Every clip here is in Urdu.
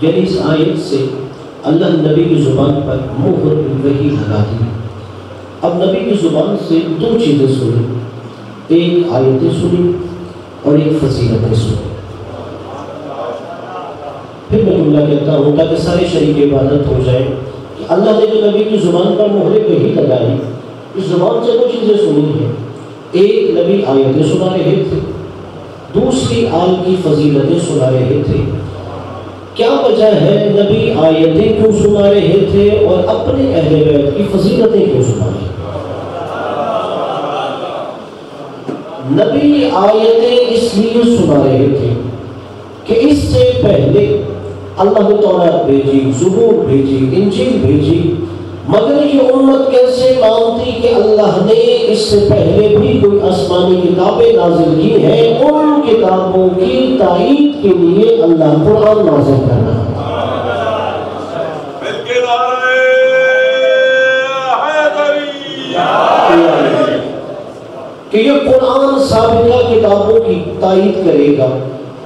یعنی اس آیت سے اللہ نبی کی زبان پر مہر وحی لگا دی. اب نبی کی زبان سے دو چیزیں سنی، ایک آیتیں سنی اور ایک فضیلتیں سنی. پھر میں جملہ کہتا ہوں تاکہ سارے شریک عبادت ہو جائے کہ اللہ نے جو نبی کی زبان پر مہر وحی لگائی، اس زبان سے دو چیزیں سنی ہیں. ایک نبی آیتیں سنا رہے تھے، دوسری آل کی فضیلتیں سنا رہے تھے. کیا وجہ ہے نبی آیتیں کیوں سنا رہے تھے اور اپنے اہل بیت کی فضیلتیں کیوں سنا رہے تھے؟ نبی آیتیں اس لیے سنا رہے تھے کہ اس سے پہلے اللہ نے تورات بھیجی، زبور بھیجی، انجیل بھیجی، مگر یہ امت کیسے مانتی کہ اللہ نے اس سے پہلے بھی کوئی آسمانی کتابیں نازل کی ہیں؟ ان کتابوں کی تائید کے لیے اللہ قرآن نازل کرنا ہے کہ یہ قرآن سابقہ کتابوں کی تائید کرے گا۔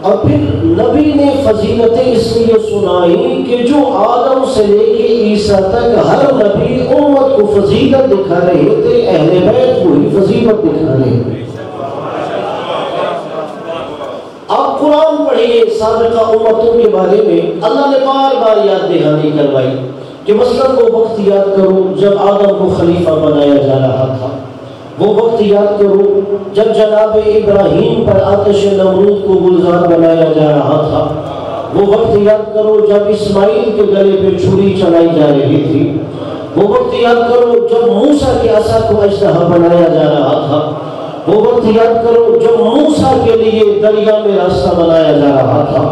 اور پھر نبی نے فضیلتیں اس لیے سنائی کہ جو آدم سے لے کے عیسیٰ تک ہر نبی امت کو فضیلت دکھا رہے تھے، اہل بیت وہی فضیلت دکھا رہے تھے۔ آپ قرآن پڑھیے سابقہ امتوں کے بارے میں، اللہ نے بار بار یاد دہانی کروائی کہ مثلاً وہ وقت یاد کرو جب آدم کو خلیفہ بنایا جا رہا تھا، وہ وقت یاد کرو جب جناب ابراہیم پر آتش نمرود کو گلزار بنایا جا رہا تھا، وہ وقت یاد کرو جب اسماعیل کے گلے پہ چھری چلائی جا رہی تھی، وہ وقت یاد کرو جب موسیٰ کے عصا کو اژدہا بنایا جا رہا تھا، وہ وقت یاد کرو جب موسیٰ کے لیے دریا میں راستہ بنایا جا رہا تھا،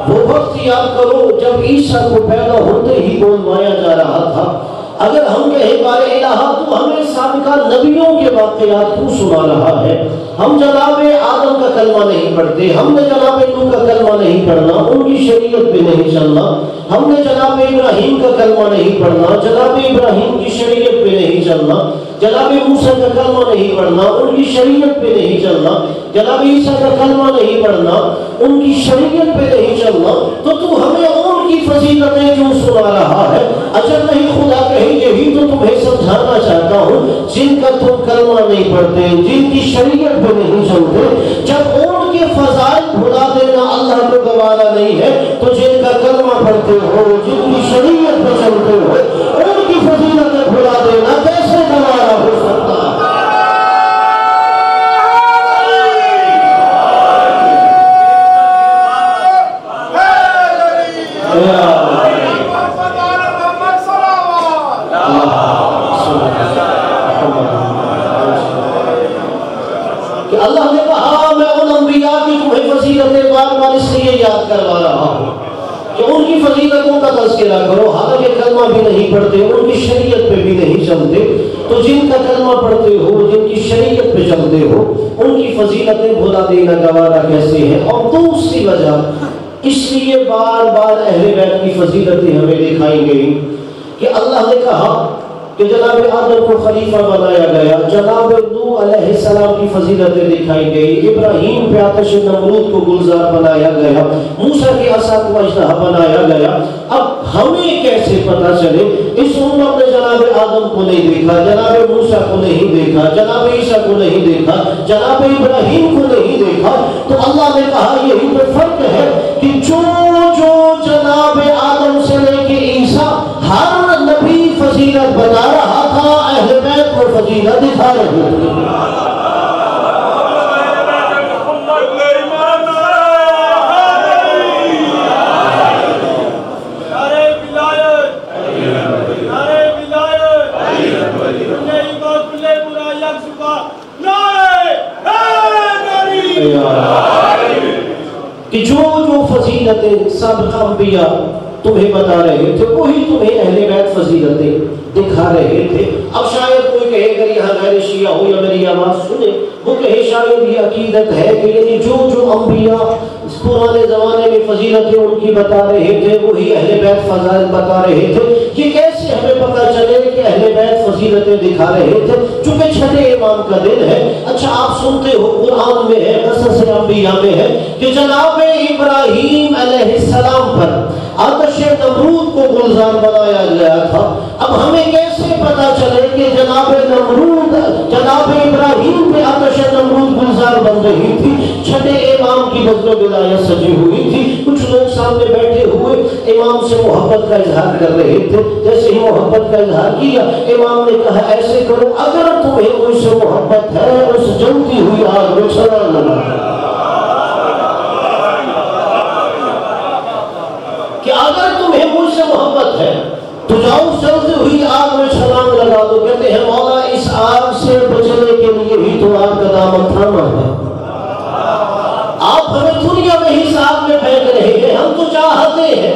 وہ وقت یاد کرو جب عیسیٰ کو پیدا ہوتے ہی گودوایا جا رہا تھا۔ اگر ہم کہیں بارے الہ تو ہمیں سابقہ نبیوں کے واقعات کو سنا رہا ہے، ہم جناب آدم کا کلمہ نہیں پڑھتے، ہم نے جناب نوح کا کلمہ نہیں پڑھنا، ان کی شریعت پہ نہیں چلنا، ہم نے جناب ابراہیم کا کلمہ نہیں پڑھنا، جناب ابراہیم کی شریعت پہ نہیں چلنا، جناب موسیٰ کا کلمہ نہیں پڑھنا، ان کی شریعت پہ نہیں چلنا، جناب عیسیٰ کا کلمہ نہیں پڑھنا، ان کی شریعت پہ نہیں چلنا، تو ہمیں ان کی فضیلتیں کیوں سنا رہا ہے؟ اجل نہیں، خدا کہیں یہی تو تمہیں سمجھانا چاہتا ہوں، جن کا تم کلمہ نہیں پڑھتے، جن کی شریعت پہ نہیں چلتے، جب ان کے فضائل بھلا دینا اللہ کو گوارا نہیں ہے تو جن کا کلمہ پڑھتے ہو، جن کی شریعت پہ چلتے ہو، ان کی فضیلتیں بھلا دینا کیسے گوارا ہو سکتا ہے؟ کہ اللہ نے کہا میں ان انبیاء کی تمہیں فضیلتیں بار بار اس لیے یاد کروا رہا ہوں کہ ان کی فضیلتوں کا تذکرہ کرو، حالانکہ کلمہ بھی نہیں پڑھتے، ان کی شریعت پہ بھی نہیں چلتے، تو جن کا کلمہ پڑھتے ہو، جن کی شریعت پہ چلتے ہو، ان کی فضیلتیں بھلا دینا گوارا کیسے ہے؟ اور دوسری وجہ اس لیے بار بار اہل بیت کی فضیلتیں ہمیں دکھائی گئی کہ اللہ نے کہا کہ جناب آدم کو خلیفہ بنایا گیا، جناب نوح علیہ السلام کی فضیلتیں دکھائی گئی، ابراہیم پہ آتش نمرود کو گلزار بنایا گیا، موسیٰ کے عصا کو اژدہا بنایا گیا۔ اب ہمیں کیسے پتہ چلے؟ اس امت نے جناب آدم کو نہیں دیکھا، جناب موسیٰ کو نہیں دیکھا، جناب عیسیٰ کو نہیں دیکھا، جناب ابراہیم کو نہیں دیکھا، تو اللہ نے کہا یہی تو فرق ہے کہ جو جناب آدم سے لے کے عیسیٰ ہر نبی فضیلت بتا رہا تھا، اہل بیت کو فضیلت دکھا رہے تھے۔ کہ جو فضیلتیں سابقہ انبیاء تمہیں بتا رہے تھے وہی تمہیں اہل بیت فضیلتیں دکھا رہے تھے۔ اب شاید کوئی کہے اگر یہاں غیر شیعہ ہو یا میری آواز سنے وہ کہے شاید یہ عقیدت ہے کہ یعنی جو انبیاء اس پرانے زمانے میں فضیلتیں ان کی بتا رہے تھے وہی اہل بیت فضائل بتا رہے تھے، یہ کیسے ہمیں پتہ چلے کہ اہل بیت فضیلتیں دکھا رہے تھے؟ چونکہ چھٹے امام کا دن ہے۔ اچھا آپ سنتے ہو قرآن میں ہے، قصص انبیاء میں ہے کہ جناب ابراہیم علیہ السلام پر آتش نمرود کو گلزار بنایا گیا تھا۔ اب ہمیں کیسے پتا چلے کہ جناب ابراہیم پہ آتش نمرود گلزار بن رہی تھی؟ چھٹے امام کی بزم و ولایت سجی ہوئی تھی، کچھ لوگ سامنے بیٹھے ہوئے امام سے محبت کا اظہار کر رہے تھے، جیسے ہی محبت کا اظہار کیا امام نے کہا ایسے کرو اگر تمہیں مجھ سے محبت ہے اس جلتی ہوئی آگ میں چھلانگ لگاؤ، کہ اگر تمہیں مجھ سے محبت ہے تو جاؤ جلتی ہوئی آگ میں چھلانگ لگا دو۔ کہتے ہیں مولا اس آگ سے بچنے کے لیے ہی تو آگ کا دامن تھاما ہے، آپ ہمیں دنیا میں ہی آگ میں پھینک رہے ہیں، ہیں ہم تو چاہتے ہیں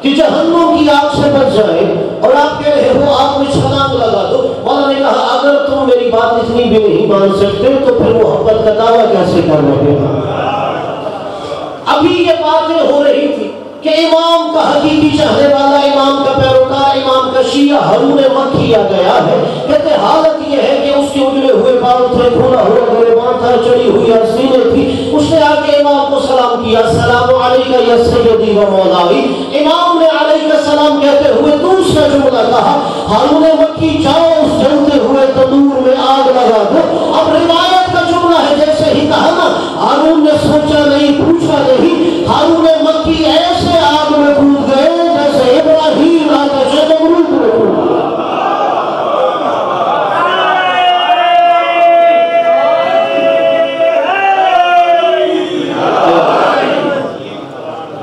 کہ جہنم کی آگ سے بچ جائیں، اور آپ کہہ رہے ہو آگ میں چھلانگ لگا دو۔ مولا نے کہا اگر تم میری بات اتنی بھی نہیں مان سکتے تو پھر محبت کا دعویٰ کیسے کر رہے ہو؟ ابھی یہ باتیں ہو رہی تھی کہ امام کا حقیقی چاہنے والا، امام کا پیروکار، امام کا شیعہ ہارون مکی آ گیا ہے۔ کہتے حالت یہ ہے کہ اس کے اجڑے ہوئے بال تھے، کھولا ہوا گریباں تھا، چڑھی ہوئی آستینیں تھی۔ اس نے آ کے امام کو سلام کیا، السلام علیکہ یا سیدی و مولائی۔ امام نے علیہ السلام کہتے ہوئے دوسرا جملہ کہا، ہارون مکی جاؤ اس جلتے ہوئے تندور میں آگ لگا دو۔ اب روایت کا جملہ ہے جیسے ہی کہا نا، ہارون نے سوچا نہیں، پوچھا نہیں، ہارون مکی ایسے آگ میں کود گئے جیسے ابراہیم آتش نمرود میں کود گئے۔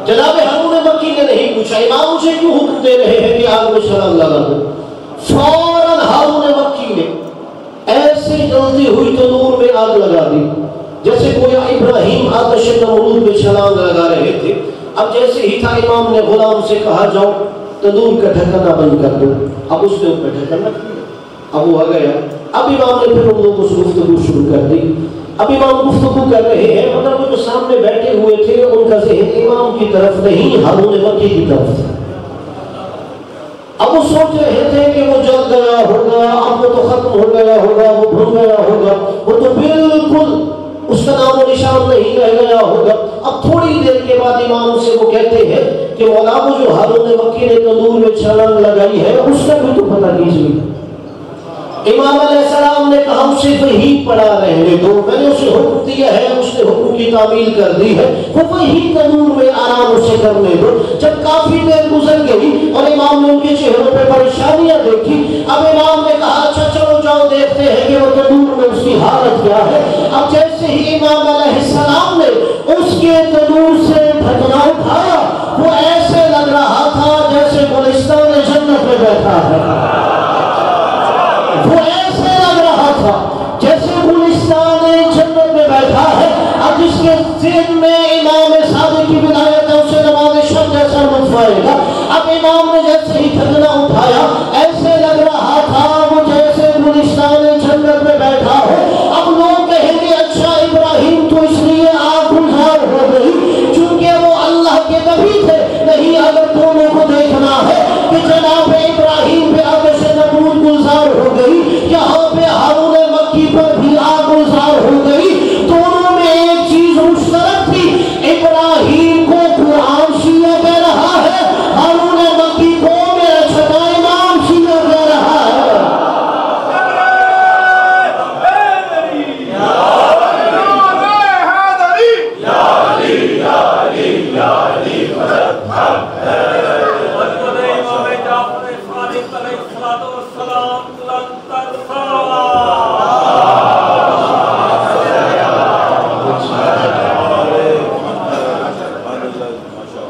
جناب ہارون مکی نے نہیں پوچھا امام مجھے کیوں حکم دے رہے ہیں کہ آگ میں چھلانگ لگا دو؟ فوراً ہارون مکی نے ایسے جلتی ہوئی تنور میں آگ لگا دی جیسے گویا ابراہیم آتش نمرود میں چھلانگ لگا رہے تھے۔ اب جیسے ہی تھا امام نے غلام سے کہا جاؤ تندور کا ڈھکنا بند کر دو۔ اب اس نے اوپر ڈھکنا کیا، اب وہ آ گیا۔ اب امام نے پھر ان لوگوں سے گفتگو شروع کر دی۔ اب امام گفتگو کر رہے ہیں، مگر وہ جو سامنے بیٹھے ہوئے تھے ان کا ذہن امام کی طرف نہیں ہارون مکی کی طرف تھا۔ اب وہ سوچ رہے تھے کہ وہ جل گیا ہوگا، اب وہ تو ختم ہو گیا ہوگا، وہ بھول گیا ہوگا، وہ تو بالکل اس کا نام و نشان نہیں رہ گیا ہوگا۔ اب تھوڑی دیر کے بعد امام سے وہ کہتے ہیں کہ مولا وہ جو ہارون مکی نے تندور میں چھلانگ لگائی ہے اس کا بھی تو پتہ کیجیے۔ امام علیہ السلام نے کہا اسے وہیں پڑا رہنے دو، میں نے اسے حکم دیا ہے، اس نے حکم کی تعمیل کر دی ہے، وہ وہیں تنور میں آرام اسے کرنے دو۔ جب کافی دیر گزر گئی اور امام نے ان کے چہروں پہ پریشانیاں دیکھی، اب امام نے کہا اچھا چلو جاؤ دیکھتے ہیں کہ وہ تنور میں اس کی حالت کیا ہے۔ اب جیسے ہی امام علیہ السلام نے اس کے تنور سے ڈھکنا اٹھایا، وہ ایسے لگ رہا تھا جیسے گلستان جنت میں بیٹھا ہے، وہ ایسے لگ رہا تھا جیسے گلستان جنت میں بیٹھا ہے۔ اب جس کے ذہن میں امام صادق کی ولایت ہے اسے نماز شب جیسا لطف آئے گا۔ اب امام نے جیسے ہی ڈھکنا اٹھایا ایسے لگ رہا تھا وہ جیسے گلستان جنت میں بیٹھا ہو۔ اب لوگ کہیں گے اچھا ابراہیم تو اس لیے آگ گلزار ہو گئی چونکہ وہ اللہ کے نبی تھے۔ نہیں، اگر دونوں کو دیکھنا ہے کہ جناب ابراہیم پہ آتش نمرود گلزار ہو گئی، یہاں پہ ہارون مکی پر بھی آگ گلزار ہو گئی، دونوں میں ایک چیز مشترک تھی، ابراہیم کو قرآن شیعہ کہہ رہا ہے، ہارون مکی کو میرا چھٹا امام شیعہ کہہ رہا ہے۔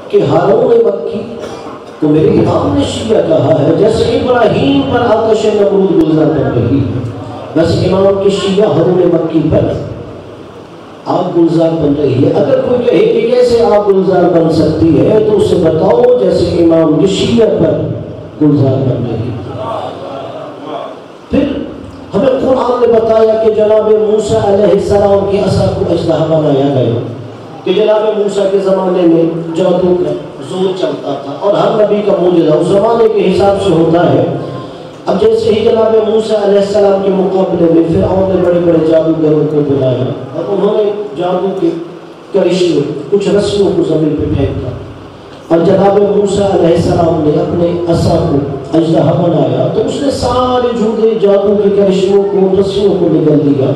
کہ ہارون مکی تو میرے امام نے شیعہ کہا ہے جیسے ابراہیم پر آتش نمرود گلزار بن رہی ہے، بس امام کی شیعہ ہارون مکی پر آگ گلزار بن رہی ہے۔ اگر کوئی کہے کہ کیسے آگ گلزار بن سکتی ہے تو اسے بتاؤ جیسے امام کی شیعہ پر گلزار بن رہی ہے۔ پھر ہمیں قرآن نے بتایا کہ جناب موسیٰ علیہ السلام کی عصا کو اژدہا بنایا گیا، کہ جناب موسیٰ کے زمانے میں جادو کا زور چلتا تھا اور ہر نبی کا معجزہ اس زمانے کے حساب سے ہوتا ہے۔ اب جیسے ہی جناب موسیٰ علیہ السلام کے مقابلے میں فرعون نے بڑے بڑے جادوگروں کو بلایا اور انہوں نے جادو کے کرشمے کچھ رسیوں کو زمین پہ پھینکا، اور جناب موسیٰ علیہ السلام نے اپنے عصا کو اژدہا بنایا تو اس نے سارے جھوٹے جادو کے کرشموں کو رسیوں کو نگل دیا،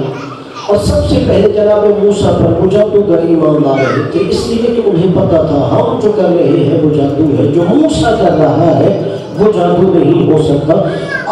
اور سب سے پہلے جناب موسیٰ پر وہ جادوگر ایمان لا رہے تھے، اس لیے کہ انہیں پتا تھا ہم جو کر رہے ہیں وہ جادو ہے، جو موسیٰ کر رہا ہے وہ جادو نہیں ہو سکتا۔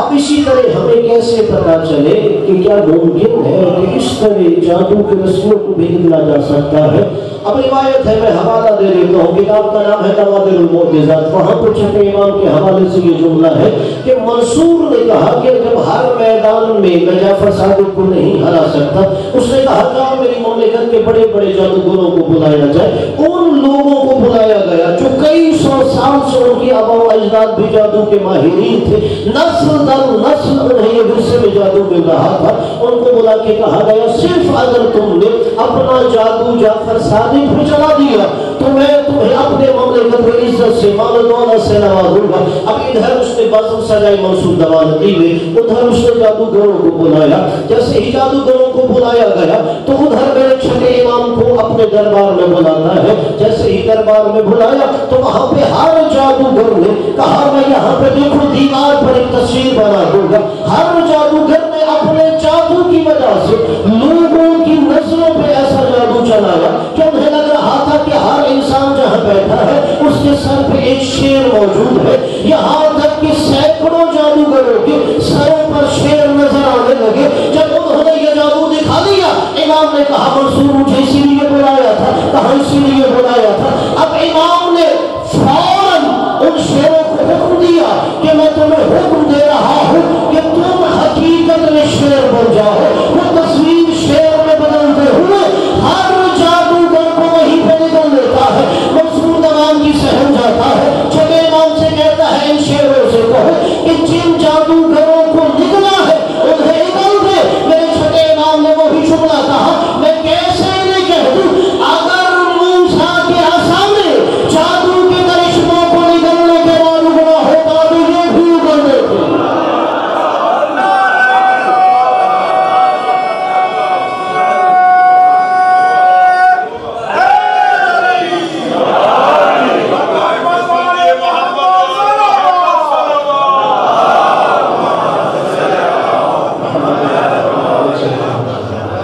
اب اسی طرح ہمیں کیسے پتا چلے کہ کیا ممکن ہے کہ اس طرح جادو کے رسیوں کو بھی نگلا جا سکتا ہے؟ اب روایت ہے، میں حوالہ دے دیتا ہوں، کتاب کا نام ہے نوادر المعجزات، وہاں پر چھٹے امام کے حوالے سے یہ جملہ ہے کہ منصور نے کہا کہ جب ہر میدان میں جعفر صادق کو نہیں ہرا سکتا، اس نے کہا کہ میری مملکت کے بڑے بڑے جادوگروں کو بلایا جائے۔ ان لوگوں کو بلایا گیا جو کئی سو سال سے ان کی آباء و اجداد بھی جادو کے ماہرین تھے، نسل در نسل انہیں یہ ورثے میں جادو مل رہا تھا۔ ان کو بلا کے کہا گیا صرف اگر تم نے اپنا جادو جعفر صادق پہ چلا دیا تو میں تمہیں اپنے مملکت میں عزت سے مال و دولت سے نوازوں گا۔ اب ادھر اس نے بازم سجائے منصور دوان دی ہوئی، ادھر اس نے جادوگروں کو بلایا۔ جیسے ہی جادوگروں کو بلایا گیا تو ادھر میرے چھٹے امام کو اپنے دربار میں بلاتا ہے۔ جیسے ہی دربار میں بلایا تو وہاں پہ ہر جادوگر نے کہا میں یہاں پہ دیکھو دیوار پر ایک تصویر بنا دوں گا۔ ہر جادوگر نے اپنے جادو کی وجہ سے لوگوں کی نظروں پہ ایسا جادو چلایا کہ انہیں لگ رہا تھا کہ ہر انسان جہاں بیٹھا ہے اس کے سر پہ ایک شیر موجود ہے۔ یہاں تک کہ سینکڑوں جادوگروں کے سروں پر شیر نظر آنے لگے۔ جب انہوں نے یہ جادو دکھا دیا، امام نے کہا منصور مجھے اسی لیے بلایا تھا، کہا اسی لیے بلایا تھا۔ اب امام نے فوراً ان شیروں کو حکم دیا کہ میں تمہیں حکم دے رہا ہوں کہ تم حقیقت میں شیر بن جاؤ۔ وہ تصویر شیر میں بدلتے ہوئے ہر جادوگر کو وہیں پہ نکل لیتا ہے۔ منصور دوان کی سہن جاتا ہے، چھٹے امام سے کہتا ہے ان شیروں سے کہو کہ جن جادوگروں کو نکلا ہے انہیں نکل دے۔ میرے چھٹے امام نے وہی جملہ کہا میں کیسے نہیں کہہ دوں، اگر موسیٰ کے سامنے جادو کے کرشموں کو نکلنے کے بعد اگنا ہوتا تو یہ بھی اگل دیتے۔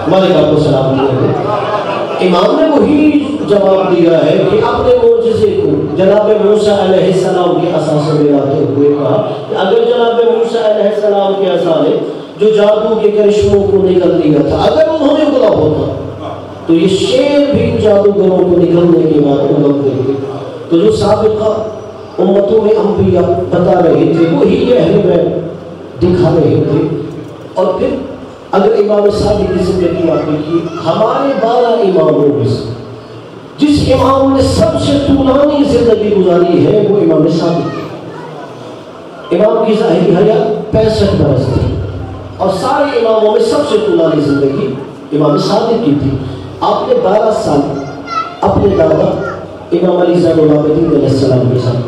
مالک آپ کو سلام دیا۔ امام نے وہی جواب دیا ہے کہ اپنے معجزے کو جناب موسیٰ علیہ السلام کے اساس میں لاتے ہوئے کہا کہ اگر جناب موسیٰ علیہ السلام کے اساس نے جو جادو کے کرشموں کو نکل دیا تھا اگر انہوں نے اگلا ہوتا تو یہ شیر بھی جادوگروں کو نکلنے کے بعد اگل دیتے۔ تو جو سابقہ امتوں میں انبیاء بتا رہے تھے وہی یہ اہل بیت دکھا رہے تھے۔ اور پھر اگر امام صادق کی زندگی آپ دیکھیے، ہمارے 12 اماموں میں سے جس امام نے سب سے طولانی زندگی گزاری ہے وہ امام صادق۔ امام کی ظاہری حیات 65 برس تھی اور سارے اماموں میں سب سے طولانی زندگی امام صادق کی تھی۔ آپ نے 12 سال اپنے دادا امام علی زین العابدین علیہ السلام کے ساتھ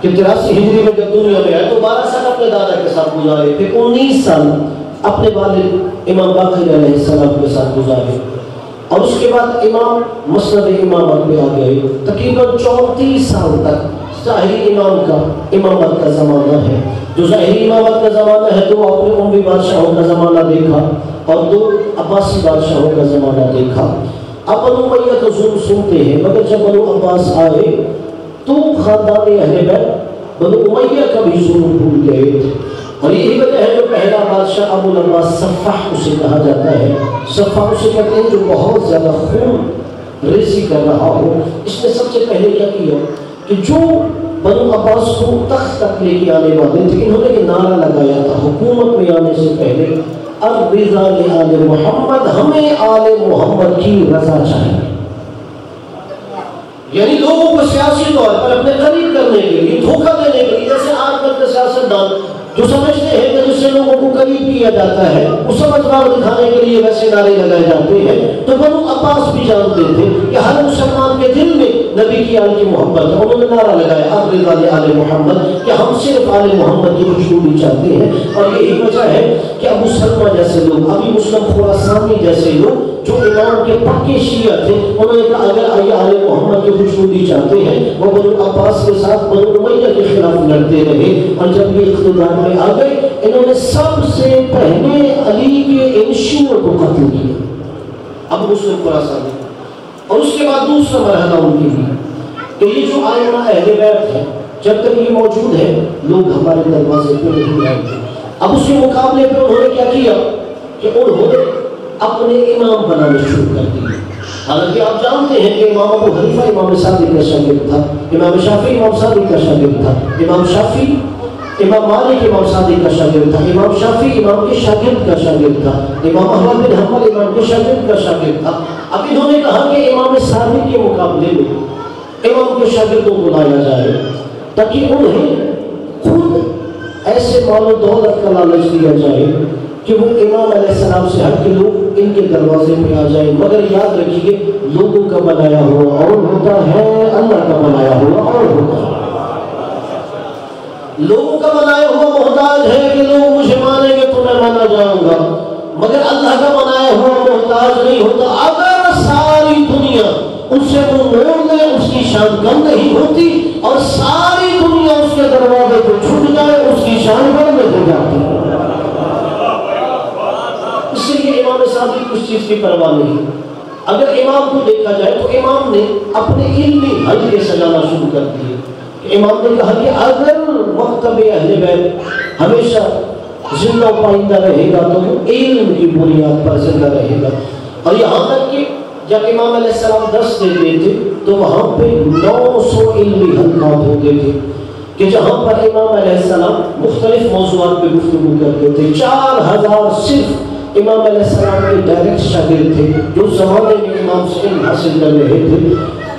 کہ 83 ہجری میں جب دنیا میں آئے تو 12 سال اپنے دادا کے ساتھ گزارے، پھر 19 سال اپنے والد امام باقر علیہ السلام کے ساتھ گزارے، اور اس کے بعد امام مسند امامت میں آ گئے۔ تقریباً 34 سال تک ظاہری امام کا امامت کا زمانہ ہے۔ جو ظاہری امامت کا زمانہ ہے تو آپ نے اموی بادشاہوں کا زمانہ دیکھا اور 2 عباسی بادشاہوں کا زمانہ دیکھا۔ اب بنو امیہ کا ظلم سنتے ہیں، مگر جب بنو عباس آئے تو خاندان اہل بیت بنو امیہ کا بھی ظلم بھول گئے تھے، اور یہی وجہ ہے جو پہلا بادشاہ ابو العباس صفح اسے کہا جاتا ہے۔ صفح اسے کہتے ہیں جو بہت زیادہ خون ریزی کر رہا ہو۔ اس نے سب سے پہلے کیا کیا کہ جو بنو عباس کو تخت تک لے کے آنے والے تھے انہوں نے یہ نعرہ لگایا تھا حکومت میں آنے سے پہلے، الرضا لآل محمد، ہمیں آل محمد کی رضا چاہیے۔ یعنی لوگوں کو سیاسی طور پر اپنے قریب کرنے کے لیے، دھوکہ دینے کے لیے، جیسے آج کل کے سیاستدان جو سمجھتے ہیں کہ جس سے لوگوں کو قریب کیا جاتا ہے وہ سمجھدار دکھانے کے لیے ویسے نعرے لگائے جاتے ہیں، تو بنو عباس بھی جانتے تھے کہ ہر مسلمان کے دل میں نبی کی آل کی محبت ہے۔ انہوں نے نعرہ لگایا الرضا لآل محمد کہ ہم صرف آل محمد کی خوشنودی چاہتے ہیں، اور یہی وجہ ہے کہ ابو سلمہ جیسے لوگ، ابی مسلم خراسانی جیسے لوگ جو امام کے پکے شیعہ تھے، انہوں نے کہا اگر آل محمد کی خوشنودی چاہتے ہیں وہ بنو عباس کے ساتھ بنو امیہ کے خلاف لڑتے رہے، اور جب یہ اقتدار میں آ گئے انہوں نے سب سے پہلے علی کے ان شیعوں کو قتل کیا، ابو مسلم خراسانی، اور اس کے بعد دوسرا مرحلہ ان کے لیے کہ یہ جو آئمہ اہل بیت ہے جب تک یہ موجود ہے لوگ ہمارے دروازے پہ نہیں آئے۔ اب اس کے مقابلے پہ انہوں نے کیا کیا کہ کہ انہوں نے اپنے امام بنانے شروع کر دیے. حالانکہ آپ جانتے ہیں کہ امام ابو حنیفہ امام صادق کا شاگرد تھا، امام شافعی امام صادق کا شاگرد تھا، امام شافعی امام مالک امام صادق کا شاگرد تھا، امام شافعی امام کے شاگرد کا شاگرد تھا، امام احمد بن حنبل امام کے شاگرد کا شاگرد تھا. اب انہوں نے کہا کہ امام صادق کے مقابلے میں امام کے شاگردوں کو لایا جائے تاکہ انہیں خود ایسے مال و دولت کا لالچ دیا جائے کہ وہ امام علیہ السلام سے ہٹ کے لوگ ان کے دروازے پہ آ جائیں. مگر یاد رکھیے لوگوں کا بنایا ہوا اور ہوتا ہے، اللہ کا بنایا ہوا اور ہوتا ہے. لوگوں کا بنایا ہوا محتاج ہے کہ لوگ مجھے مانیں گے تو میں مانا جاؤں گا، مگر اللہ کا بنایا ہوا محتاج نہیں ہوتا. اگر ساری دنیا اس سے وہ موڑ لے اس کی شان کم نہیں ہوتی، اور ساری دنیا اس کے دروازے پہ چھوٹ جائے اس کی شان بڑھنے لگ جاتی ہے. اس لیے امام صادق کچھ چیز کی پرواہ نہیں. اگر امام کو دیکھا جائے تو امام نے اپنے علمی حلقے سجانا شروع کر دیے. امام نے کہا کہ اگر مکتب اہل بیت ہمیشہ زندہ پائندہ رہے گا تو وہ علم کی بنیاد پر زندہ رہے گا. اور یہاں تک کہ جب امام علیہ السلام درس دیتے تھے تو وہاں پہ 900 علمی حلقات ہوتے تھے کہ جہاں پر امام علیہ السلام مختلف موضوعات پہ گفتگو کرتے تھے. 4000 صرف امام علیہ السلام کے ڈائریکٹ شاگرد تھے جو زمانے میں امام سے علم حاصل کر رہے تھے.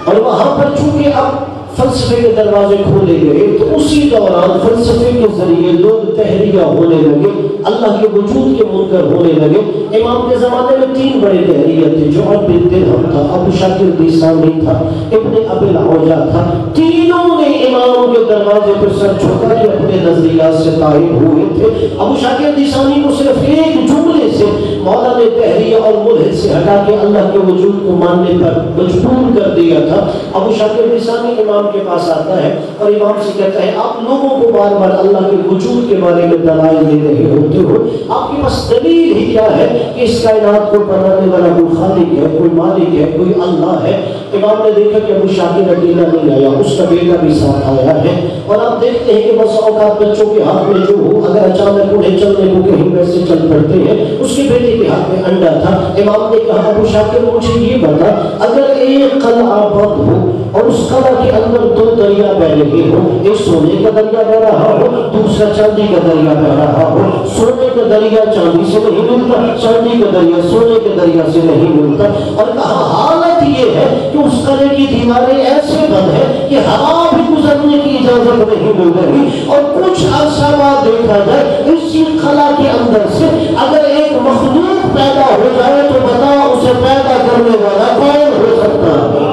اور وہاں پر چونکہ اب فلسفے کے دروازے کھولے گئے تو اسی دوران فلسفے کے ذریعے لوگ تحریہ ہونے لگے، اللہ کے وجود کے منکر ہونے لگے. امام کے زمانے میں 3 بڑے تحریہ تھے. جعد بن درہم تھا، ابو شاکر دیسانی تھا، ابن ابی العوجہ تھا. تینوں نے امام کے دروازے پر سر جھکا کے اپنے نظریات سے قائم ہوئے تھے. ابو شاکر دیسانی کو صرف ایک جملے سے مولا نے تحریہ اور ملحد سے ہٹا کے اللہ کے وجود کو ماننے پر مجبور کر دیا تھا. ابو شاکر دیسانی امام کے پاس آتا ہے اور امام سے کہتا ہے آپ لوگوں کو بار بار اللہ کے وجود کے بارے میں دلائل دے رہے ہوتے ہو، آپ کے پاس دلیل ہی کیا ہے کہ اس کائنات کو بنانے والا کوئی خالق ہے، کوئی مالک ہے، کوئی اللہ ہے. امام نے دیکھا کہ ابو شاکر اکیلا نہیں آیا، اس کا بیٹا بھی ساتھ آیا ہے. اور آپ دیکھتے ہیں کہ بس اوقات بچوں کے ہاتھ میں جو ہو اگر اچانک انہیں چلنے کو کہیں ویسے چل پڑتے ہیں. اس کے بیٹے کے ہاتھ میں انڈا تھا. امام نے کہا ابو شاکر مجھے یہ بتا اگر ایک قلعہ بند ہو اور اس قلعہ کے اندر 2 دریا بہ رہے ہو، ایک سونے کا دریا بہ رہا ہو، دوسرا چاندی کا دریا بہ رہا ہو. سونے کا دریا چاندی سے نہیں ملتا، چاندی کا دریا سونے کے دریا سے نہیں ملتا. اور کہا حالت یہ ہے کہ اس قلعے کی دیواریں ایسے بند ہیں کہ ہوا بھی گزرنے کی اجازت نہیں مل رہی. اور کچھ عرصہ بعد دیکھا جائے اسی خلا کے اندر سے اگر ایک مخلوق پیدا ہو جائے تو بتاؤ اسے پیدا کرنے والا کون ہو سکتا ہے؟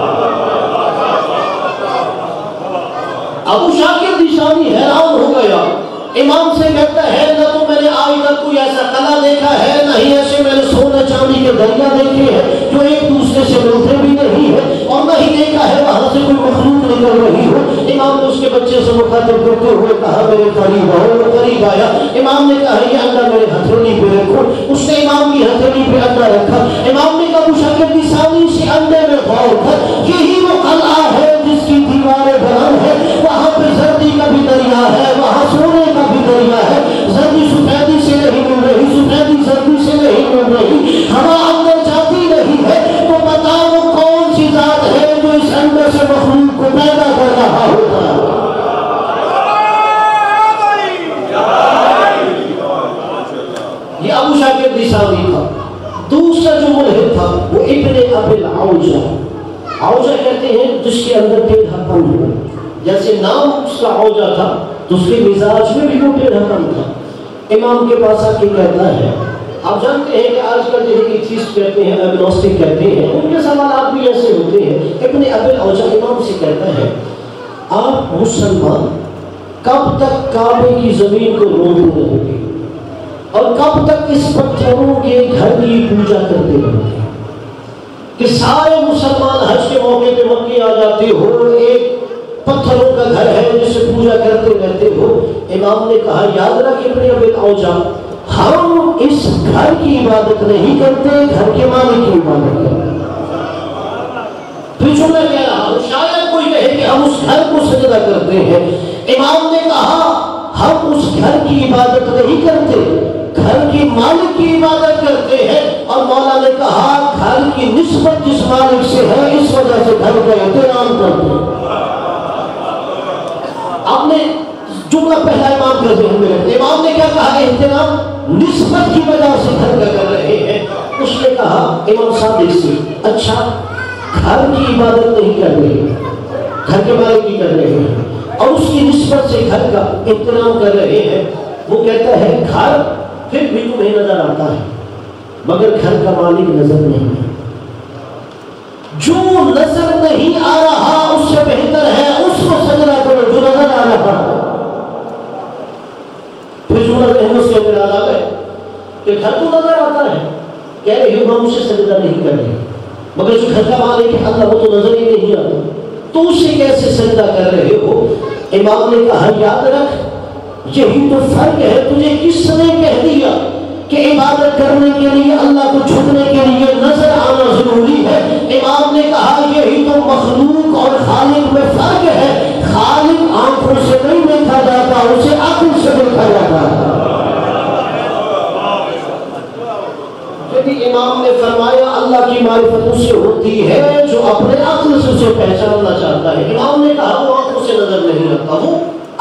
ابو شاکر دیسانی حیران ہو گیا. امام سے کہتا ہے نہ تو میں نے آج تک کوئی ایسا قلعہ دیکھا ہے، نہ ہی ایسے میں نے سونا چاندی کے دریا دیکھے ہیں جو ایک دوسرے سے ملتے بھی نہیں ہے، اور نہ ہی دیکھا ہے وہاں سے کوئی مخلوق نکل رہی ہو. امام نے اس کے بچے سے مخاطب کرتے ہوئے کہا میرے قریب آؤ. وہ قریب آیا. امام نے کہا یہ انڈا میرے ہتھیلی پہ رکھو. اس نے امام کی ہتھیلی پہ انڈا رکھا. امام نے کہا ابو شاکر دیسانی سے انڈے میں غور کر، یہی وہ قلعہ ہے جس کی دیواریں بلند ہے، وہاں پہ زردی کا بھی دریا ہے، وہاں سونے کا بھی دریا ہے. زردی سفیدی سے نہیں مل رہی، سفیدی زردی سے نہیں مل رہی، ہوا اندر جاتی نہیں ہے. تو بتاؤ وہ کون سی ذات ہے جو اس اندر سے مخلوق کو پیدا کر رہا ہوتا ہے؟ یہ ابو شاکر دیسانی تھا. دوسرا جو ملحد تھا وہ ابن ابی العوجہ. عوجہ کہتے ہیں جس کے اندر ٹیڑھا پن ہو. جیسے نام اس کا عوجہ تھا تو اس کے مزاج میں بھی وہ ٹیڑھا پن تھا. امام کے پاس آ کے کہتا ہے، آپ جانتے ہیں کہ آج کل جو ایتھیسٹ کہتے ہیں، ایگنوسٹک کہتے ہیں، ان کے سوالات بھی ایسے ہوتے ہیں. ابن ابی العوجہ امام سے کہتا ہے آپ مسلمان کب تک کعبے کی زمین کو روندتے رہو گے اور کب تک اس پتھروں کے گھر کی پوجا کرتے رہو گے کہ سارے مسلمان حج کے موقع پہ مکے آ جاتے ہو، ایک پتھروں کا گھر ہے جسے پوجا کرتے رہتے ہو. امام نے کہا یاد رکھ ابن ابی العوجہ ہم اس گھر کی عبادت نہیں کرتے، گھر کے مالک کی عبادت کرتے. پھر میں کہہ رہا ہوں شاید کوئی کہے کہ ہم اس گھر کو سجدہ کرتے ہیں. امام نے کہا ہم اس گھر کی عبادت نہیں کرتے، گھر کی مالک کی عبادت کرتے ہیں، اور مولا نے کہا گھر کی نسبت جس مالک سے ہے اس وجہ سے گھر کا احترام کرتے ہیں۔ آپ نے جملہ پہلا امام کا ذہن میں رکھتے، امام نے کیا کہا؟ احترام نسبت کی وجہ سے گھر کا کر رہے ہیں۔ اس نے کہا امام صادق سے، اچھا گھر کی عبادت نہیں کر رہے، گھر کے مالک کی کر رہے ہیں، اور اس کی نسبت سے گھر کا احترام کر رہے ہیں۔ وہ کہتا ہے گھر پھر بھی تمہیں نظر آتا ہے مگر گھر کا مالک نظر نہیں ہے۔ جو نظر نہیں آ رہا اس سے بہتر ہے اس کو سجدہ کرو جو نظر آ رہا ہے۔ پھر سورت احمد سے اعتراض آ گئے کہ گھر تو نظر آتا ہے، کہہ رہے ہو ہم اسے سجدہ نہیں کر رہے، مگر جو گھر کا مالک ہے اللہ وہ تو نظر ہی نہیں آتا، تو اسے کیسے سجدہ کر رہے ہو؟ امام نے کہا یاد رکھ یہی تو فرق ہے، تجھے کس نے کہہ دیا کہ عبادت کرنے کے لیے اللہ کو چھپنے کے لیے نظر آنا ضروری ہے؟ امام نے کہا یہی تو مخلوق اور خالق میں فرق ہے، خالق آنکھوں سے نہیں دیکھا جاتا، اسے عقل سے دیکھا جاتا ہے۔ امام نے فرمایا اللہ کی معرفت اس سے ہوتی ہے جو اپنے عقل سے اسے پہچاننا چاہتا ہے۔ امام نے کہا وہ آنکھوں سے نظر نہیں آتا، وہ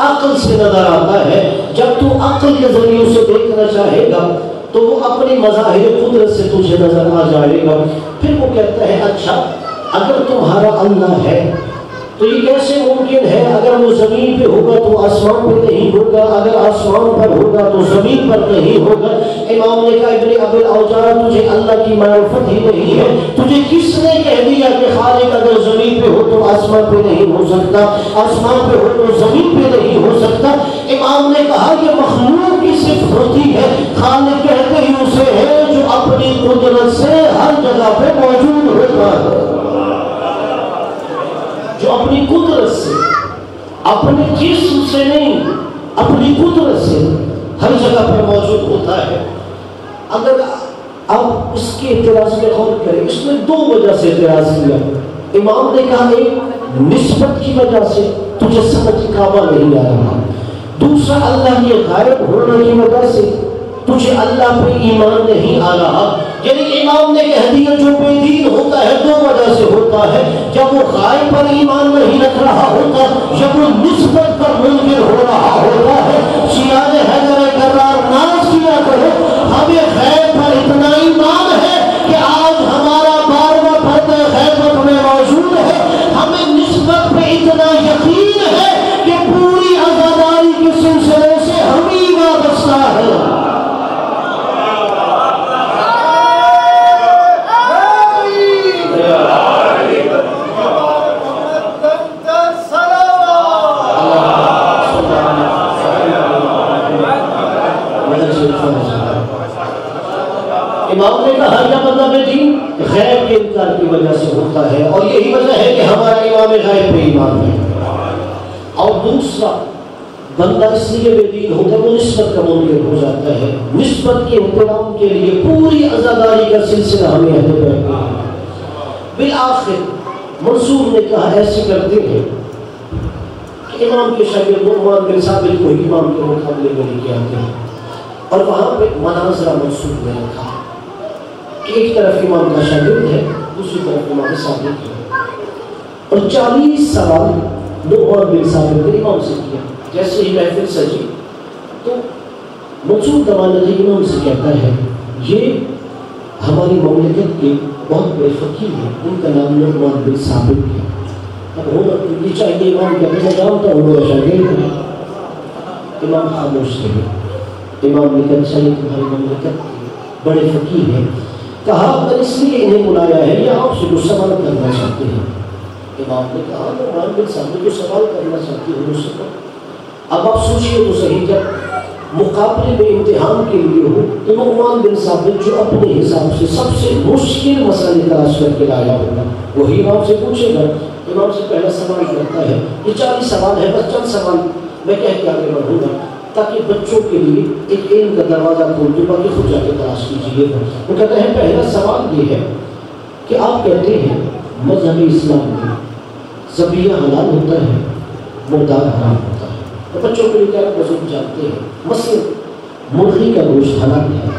عقل سے نظر آتا ہے۔ جب تو عقل کے ذریعے اسے دیکھنا چاہے گا تو وہ اپنی مظاہر قدرت سے تجھے نظر آ جائے گا۔ پھر وہ کہتا ہے اچھا اگر تمہارا اللہ ہے تو یہ کیسے ممکن ہے؟ اگر وہ زمین پہ ہوگا تو آسمان پہ نہیں ہوگا، اگر آسمان پر ہوگا تو زمین پر نہیں ہوگا۔ امام نے کہا ابن ابی الاوجاع تجھے اللہ کی معرفت ہی نہیں ہے، تجھے کس نے کہہ دیا کہ خالق اگر زمین پہ ہو تو آسمان پہ نہیں ہو سکتا، آسمان پہ ہو تو زمین پہ نہیں ہو سکتا؟ امام نے کہا یہ مخلوق کی صفت ہوتی ہے، خالق کہتے ہی اسے ہے جو اپنی قدرت سے ہر جگہ پہ موجود ہوتا ہے، جو اپنی قدرت سے، اپنے جسم سے نہیں، اپنی قدرت سے ہر جگہ پر موجود ہوتا ہے۔ اگر آپ اس کے اعتراض میں غور کریں، اس نے دو وجہ سے اعتراض کیا۔ امام نے کہا ایک نسبت کی وجہ سے تجھے سمجھ کعبہ نہیں آ رہا، دوسرا اللہ کے غائب ہونے کی وجہ سے تجھے اللہ پہ ایمان نہیں آ رہا۔ یعنی امام نے کہہ دیا جو بے دین ہوتا ہے دو وجہ سے ہوتا ہے، جب وہ غائب پر ایمان نہیں رکھ رہا ہوتا، جب وہ نسبت پر منکر ہو رہا ہوتا ہے۔ شیعہ حیدر کرار ناز کیا کرو ہمیں غیب پر اتنا ایمان ہے کہ آج ہمارا 12واں پردہ غیبت میں موجود ہے، ہمیں نسبت پہ اتنا یقین ہے کہ پوری عزاداری کے سلسلے سے ہم ہی وابستہ ہے۔ امام نے کہا کیا مطلب ہے دین؟ غیب کے انکار کی وجہ سے ہوتا ہے، اور یہی وجہ ہے کہ ہمارا امام غیب پہ ایمان ہے۔ اور دوسرا بندہ اس لیے بے دین ہوتا ہے وہ نسبت کا منکر ہو جاتا ہے، نسبت کے احترام کے لیے پوری عزاداری کا سلسلہ ہمیں اہل بیت کا ہے۔ بالآخر منصور نے کہا ایسے کرتے ہیں کہ امام کے شاگرد نعمان بن ثابت کو امام کے مقابلے میں لے کے آتے ہیں، اور وہاں پہ مناظرہ منصور نے رکھا کہ ایک طرف امام کا شاگرد ہے، دوسری طرف امام ثابت ہے، اور 40 سوال نعمان بن ثابت نے امام سے کیا۔ جیسے ہی محفل سجی تو منصور دمانتی امام سے کہتا ہے یہ ہماری مملکت کے بہت بڑے فقیر ہیں، ان کا نام نعمان بن ثابت ہے۔ اب ہونا تو یہ چاہیے امام کہتے ہیں جانتا ہوں میرا شاگرد ہے۔ امام خاموش رہے۔ امام نے کہا چاہیے تمہاری مملکت کے بڑے فقیر ہیں، کہا اگر اس لیے انہیں بلایا ہے یا آپ سے کچھ سوال کرنا چاہتے ہیں؟ امام نے کہا نعمان بن ثابت کو سوال کرنا چاہتے ہیں مجھ سے۔ اب آپ سوچئے تو صحیح، جب مقابلے میں امتحان کے لیے ہو تو نعمان بن ثابت جو اپنے حساب سے سب سے مشکل مسئلے تلاش کر کے لایا ہوگا وہی امام سے پوچھے گا۔ امام سے پہلا سوال کرتا ہے، یہ 40 سوال ہے، بس چند سوال میں کہہ کے آگے بڑھوں گا تاکہ بچوں کے لیے ایک علم کا دروازہ کھول دوں، باقی خود جا کے تلاش کیجیے گا۔ وہ کہتا ہے پہلا سوال یہ ہے کہ آپ کہتے ہیں مذہب اسلام میں ذبیحہ حلال ہوتا ہے، مردار حرام ہوتا ہے، تو بچوں کے لیے کیا بزرگ جانتے ہیں مثلا مرغی کا گوشت حلال ہے،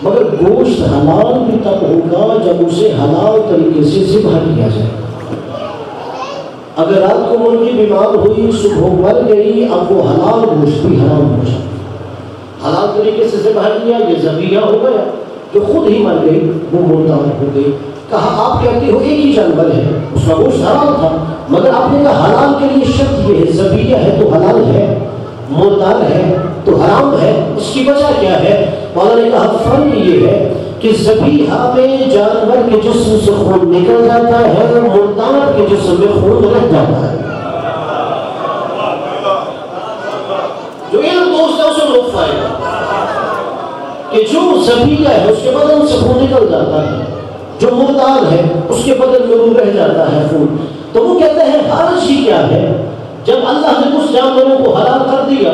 مگر گوشت حلال بھی تب ہوگا جب اسے حلال طریقے سے ذبح کیا جائے۔ اگر رات کو مرغی بیمار ہوئی، صبح مر گئی، اب وہ حلال گوشت بھی حرام ہو جائے۔ حلال طریقے سے ذبح کیا، یہ ذبیحہ ہو گیا، جو خود ہی مر گئی وہ مردار ہو گئی۔ کہا آپ کہتے ہو ایک ہی جانور ہے، اس کا گوشت حلال تھا، مگر آپ نے کہا حلال کے لیے شرط یہ ہے، ذبیحہ ہے تو حلال ہے، مردار ہے تو حرام ہے، اس کی وجہ کیا ہے؟ مولانا نے کہا فرق یہ ہے کہ ذبیحہ میں جانور کے جسم سے خون نکل جاتا ہے، مردار کے جسم میں خون رہ جاتا ہے۔ جو علم دوست ہے اسے لطف آئے گا کہ جو ذبیحہ ہے اس کے بدن سے خون نکل جاتا ہے، جو مردار ہے اس کے بدن میں وہ رہ جاتا ہے خون۔ تو وہ کہتے ہیں حرج ہی کیا ہے جب اللہ نے اس جانوروں کو حلال کر دیا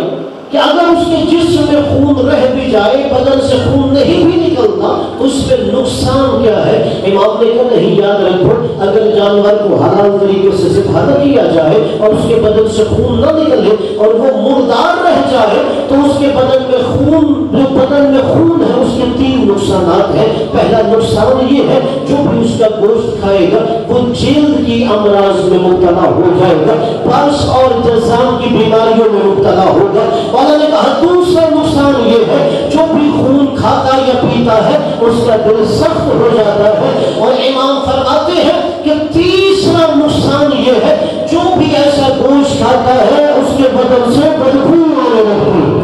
کہ اگر اس کے جسم میں خون رہ بھی جائے، بدن سے خون نہیں بھی نکلتا، اس پہ نقصان کیا ہے؟ امام نے کہا نہیں، یاد رکھو اگر جانور کو حلال طریقے سے ذبح نہ کیا جائے اور اس کے بدن سے خون نہ نکلے اور وہ مردار رہ جائے تو اس کے بدن میں خون، جو بدن میں خون ہے اس کے 3 نقصانات ہیں۔ پہلا نقصان یہ ہے جو بھی اس کا گوشت کھائے گا وہ جلد کی امراض میں مبتلا ہو جائے گا، برس اور جذام کی بیماریوں میں مبتلا ہوگا۔ مولانا نے کہا دوسرا نقصان یہ ہے جو بھی خون کھاتا یا پیتا ہے اس کا دل سخت ہو جاتا ہے، اور امام فرماتے ہیں کہ تیسرا نقصان یہ ہے جو بھی ایسا گوشت کھاتا ہے اس کے بدن سے بدبو آنے لگتی ہے۔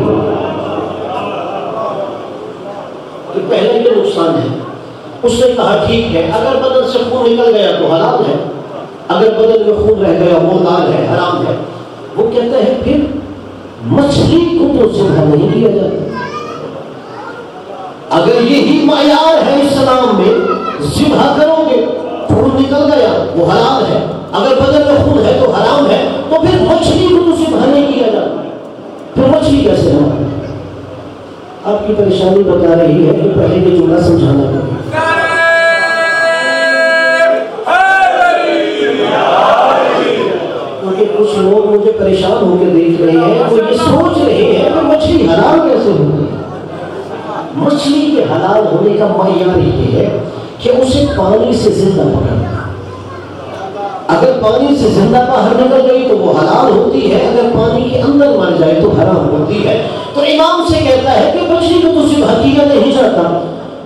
تو پہلے یہ نقصان ہے۔ اس نے کہا ٹھیک ہے اگر بدن سے خون نکل گیا تو حلال ہے، اگر بدن میں خون رہ گیا مردار ہے، حرام ہے۔ وہ کہتے ہیں پھر مچھلی کو تو ذبح نہیں کیا جاتا۔ اگر یہی معیار ہے اسلام میں، ذبح کرو گے خون نکل گیا وہ حلال ہے، اگر بدن میں خون ہے تو حرام ہے، تو پھر مچھلی کو تو ذبح نہیں کیا جاتا، پھر مچھلی کیسے ہو؟ آپ کی پریشانی بتا رہی ہے کہ پہلے یہ جملہ سمجھانا پڑے۔ کچھ لوگ مجھے پریشان ہو کے دیکھ رہے ہیں، وہ یہ سوچ رہے ہیں کہ مچھلی حلال کیسے ہوگی؟ مچھلی کے حلال ہونے کا معیار یہ ہے کہ اسے پانی سے زندہ پکڑنا۔ اگر پانی سے زندہ باہر نکل گئی تو وہ حلال ہوتی ہے، اگر پانی کے اندر مر جائے تو حرام ہوتی ہے۔ تو امام سے کہتا ہے کہ مچھلی کو تو ذبح کیا نہیں جاتا،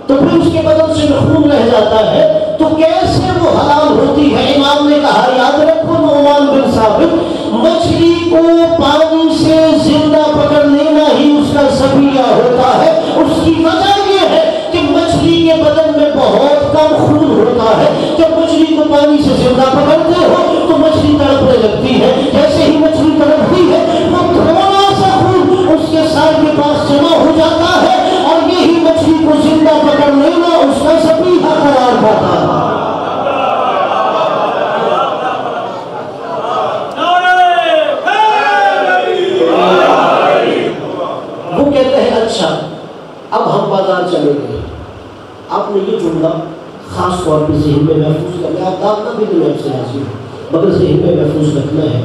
تو پھر اس کے بدن سے خون رہ جاتا ہے، تو کیسے وہ حلال ہوتی ہے؟ امام نے کہا یاد رکھو نعمان بن ثابت، مچھلی کو پانی سے زندہ پکڑ لینا ہی اس کا ذبیحہ ہوتا ہے۔ اس کی وجہ یہ ہے کہ مچھلی کے بدن میں بہت کم خون ہوتا ہے، جب مچھلی کو پانی سے زندہ پکڑتے ہو تو مچھلی تڑپنے لگتی ہے، جیسے ہی مچھلی تڑپتی ہے وہ تھوڑا سا خون اس کے سر کے پاس جمع ہو جاتا ہے، اور یہی مچھلی کو زندہ پکڑ لینا اس کا ذبیحہ قرار پاتا ہے۔ وہ کہتے ہیں اچھا اب ہم بازار چلے گئے، آپ نے یہ جملہ خاص طور پہ ذہن میں محفوظ کرنا ہے، آپ دعوت بھی دیں آپ سے حاضر مگر ذہن میں محفوظ رکھنا ہے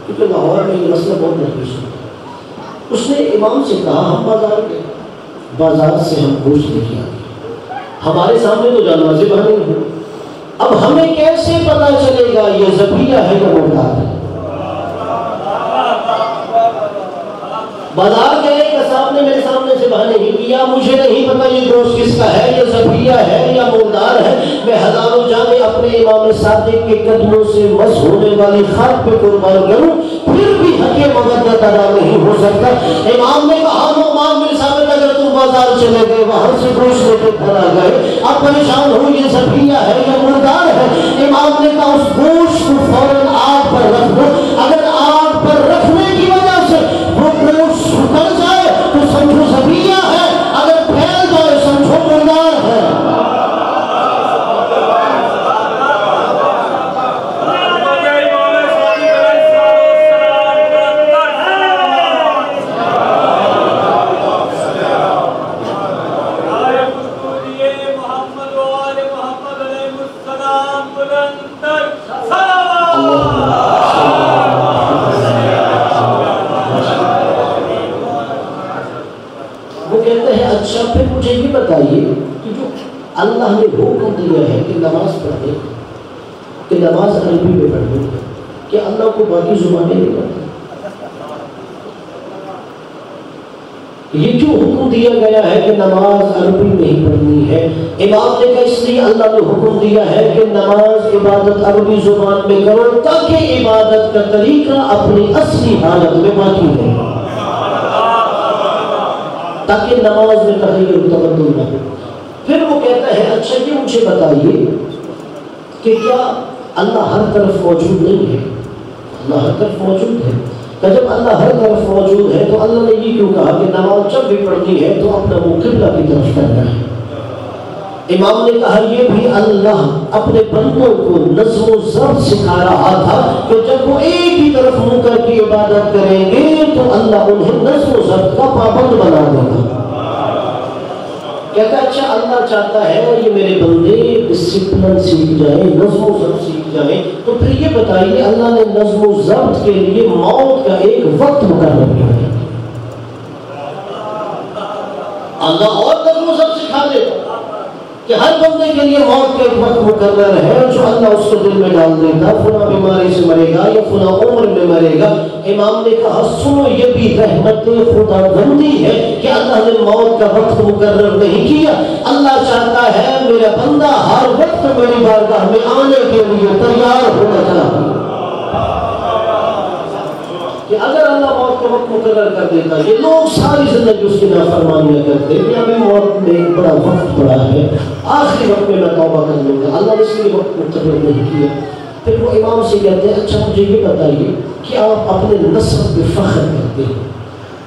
کیونکہ لاہور میں یہ مسئلہ بہت محفوظ ہے۔ اس نے امام سے کہا ہم بازار گئے، بازار سے ہم گوشت لے کے آئے، ہمارے سامنے تو جانور ذبح نہیں ہے، اب ہمیں کیسے پتا چلے گا یہ ذبیحہ ہے یا مردار ہے؟ بازار گئے، کساب نے میرے سامنے ذبح نہیں کیا، مجھے نہیں پتا یہ گوشت کس کا ہے، یہ ذبیحہ ہے یا مردار ہے، میں ہزاروں جانے اپنے امام صادق کے قدموں سے مس ہونے والی خاک پہ قربان کروں، پھر بھی حق مودت ادا نہیں ہو سکتا۔ امام نے کہا نعمان بن ثابت اگر تم بازار چلے گئے وہاں سے گوشت لے کے گھر آ گئے، اب پریشان ہو یہ ذبیحہ ہے یا مردار ہے، امام نے کہا اس گوشت کو فوراً آگ پر رکھ دو، اگر آگ پر رکھنے کی وجہ سے وہ گوشت سکڑ جائے تو سمجھو ذبیحہ ہے، اگر پھیل جائے سمجھو مردار ہے۔ سلام دیا ہے کہ نماز پڑھنے کہ نماز عربی میں پڑھنے کہ اللہ کو باقی زبانیں نہیں پڑھتی. یہ کیوں حکم دیا گیا ہے کہ نماز عربی میں ہی پڑھنی ہے؟ امام نے کہا اس لیے اللہ نے حکم دیا ہے کہ نماز عبادت عربی زبان میں کرو تاکہ عبادت کا طریقہ اپنی اصلی حالت میں باقی رہے، تاکہ نماز میں تغیر و تبدل نہ ہو. پھر وہ کہتا ہے اچھا یہ مجھے بتائیے کہ کیا اللہ ہر طرف موجود نہیں ہے؟ اللہ ہر طرف موجود ہے. کہ جب اللہ ہر طرف موجود ہے تو اللہ نے یہ کیوں کہا کہ نماز جب بھی پڑھنی ہے تو اپنا منہ قبلہ کی طرف کرنا ہے؟ امام نے کہا یہ بھی اللہ اپنے بندوں کو نظم و ضبط سکھا رہا تھا کہ جب وہ ایک ہی طرف منہ کر کے عبادت کریں گے تو اللہ انہیں نظم و ضبط کا پابند بنا دے گا. کہتا ہے اچھا اللہ چاہتا ہے یہ میرے بندے ڈسپلن سیکھ جائیں، نظم و ضبط سیکھ جائیں، تو پھر یہ بتائیے اللہ نے نظم و ضبط کے لیے موت کا ایک وقت مقرر کیا ہے. اللہ اور نظم و ضبط سکھا دے کہ ہر بندے کے لیے موت کا ایک وقت مقرر ہے جو اللہ اس کو دل میں ڈال دیتا، فلاں بیماری سے مرے گا یا فلاں عمر میں مرے گا. امام نے کہا سنو یہ بھی رحمت خدا بندی ہے کہ اللہ نے موت کا وقت مقرر نہیں کیا. اللہ چاہتا ہے میرا بندہ ہر وقت میری بارگاہ میں آنے کے لیے تیار ہونا چاہیے. کہ اگر اللہ موت کا وقت مقرر کر دیتا، یہ لوگ ساری زندگی اس کی نافرمانیاں کرتے کہ ابھی موت میں ایک بڑا وقت پڑا ہے، آخری وقت میں میں توبہ کر لوں گا، اللہ نے اس لیے وقت مقرر نہیں کیا. پھر وہ امام سے کہتے ہیں اچھا مجھے یہ بتائیے کہ آپ اپنے نسب پہ فخر کرتے ہیں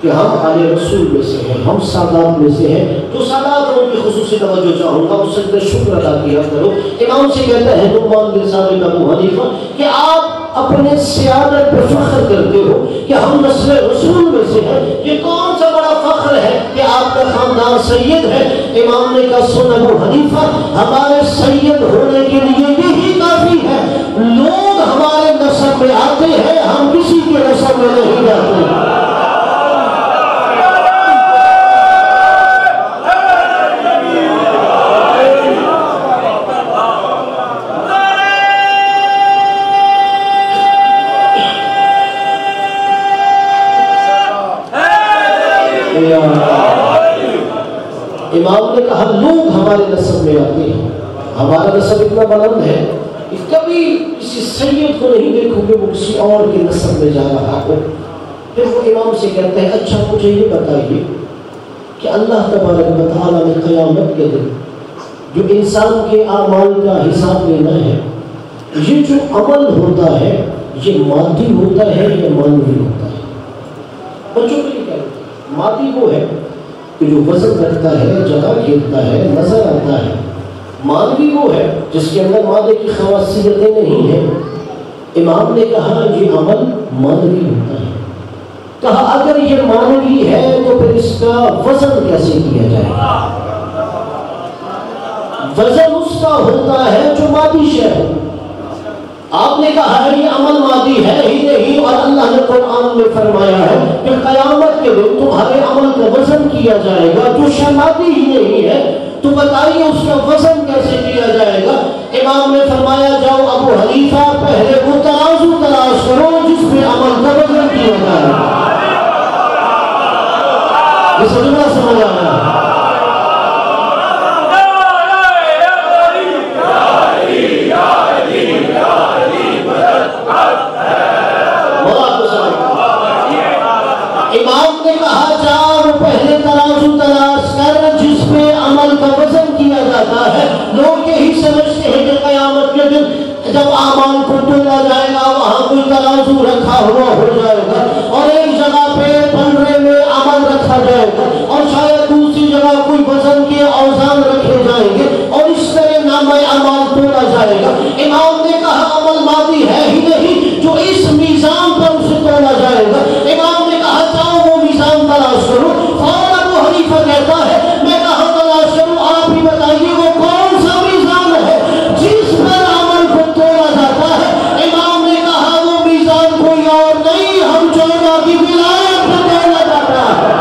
کہ ہم آل رسول میں سے ہیں، ہم سادات میں سے ہیں، تو سادات ان کی خصوصی توجہ چاہوں گا، اس سے شکر ادا کیا کرو. امام سے کہتا ہے نعمان بن ثابت ابو حنیفہ کہ آپ اپنے سیادت پہ فخر کرتے ہو کہ ہم نسل رسول میں سے ہیں، یہ کون سا بڑا فخر ہے کہ آپ کا خاندان سید ہے. امام نے کہا سن ابو حنیفہ ہمارے سید ہونے کے لیے یہی کافی ہے، لوگ ہمارے نسب میں آتے ہیں، ہم کسی کے نسب میں نہیں جاتے. امام نے کہا لوگ ہمارے نسب میں آتے ہیں، ہمارا نسب اتنا بلند ہے کہ کبھی کسی سید کو نہیں دیکھو گے وہ کسی اور کے نسب میں جا رہا ہو. پھر وہ امام سے کہتے ہیں اچھا مجھے یہ بتائیے کہ اللہ تبارک و تعالیٰ نے قیامت کے دن جو انسان کے اعمال کا حساب لینا ہے، یہ جو عمل ہوتا ہے یہ مادی ہوتا ہے یا معنوی ہوتا ہے؟ بچوں کو یہ کہتے ہیں مادی وہ ہے کہ جو وزن رکھتا ہے، جگہ گھیرتا ہے، نظر آتا ہے. معنوی وہ ہے جس کے اندر مادے کی خواصیتیں نہیں ہیں. امام نے کہا یہ عمل معنوی ہوتا ہے. کہا اگر یہ معنوی ہے تو پھر اس کا وزن کیسے کیا جائے؟ وزن اس کا ہوتا ہے جو مادی شے ہے. آپ نے کہا ہے یہ عمل مادی ہے ہی نہیں، اور اللہ نے قرآن میں فرمایا ہے کہ قیامت کے دن تمہارے عمل کا وزن کیا جائے گا جو شے مادی ہی نہیں ہے. تو بتائیے اس کا وزن کیسے کیا جائے گا؟ امام نے فرمایا جاؤ ابو حنیفہ پہلے وہ ترازو تلاش کرو جس پہ عمل کا وزن کیا جائے گا. یہ سمجھنا سمجھ آنا. امام نے کہا جاؤ پہلے ترازو تلاش کر جس پہ عمل کا وزن کیا جاتا ہے. لوگ یہی سمجھتے ہیں کہ قیامت کے دن جب اعمال کو تولا جائے گا وہاں کوئی ترازو رکھا ہوا ہو جائے گا اور ایک جگہ پہ پنرے میں عمل رکھا جائے گا اور شاید دوسری جگہ کوئی وزن کے اوزان رکھے جائیں گے اور اس طرح نامہ اعمال تولا جائے گا. امام نے کہا عمل مادی ہے ہی نہیں جو اس میزان پر اسے تولا جائے گا. امام نے کہا جاؤ وہ میزان تلاش کرو. فوراً ابو حنیفہ کہتا ہے میں کہاں تلاش کروں؟ آپ ہی بتائیے وہ کون سا میزان ہے جس پر عمل کو تولا جاتا ہے؟ امام نے کہا وہ میزان کوئی اور نہیں، ہم چودہ کی ولایت پر تولا جاتا ہے.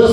10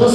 10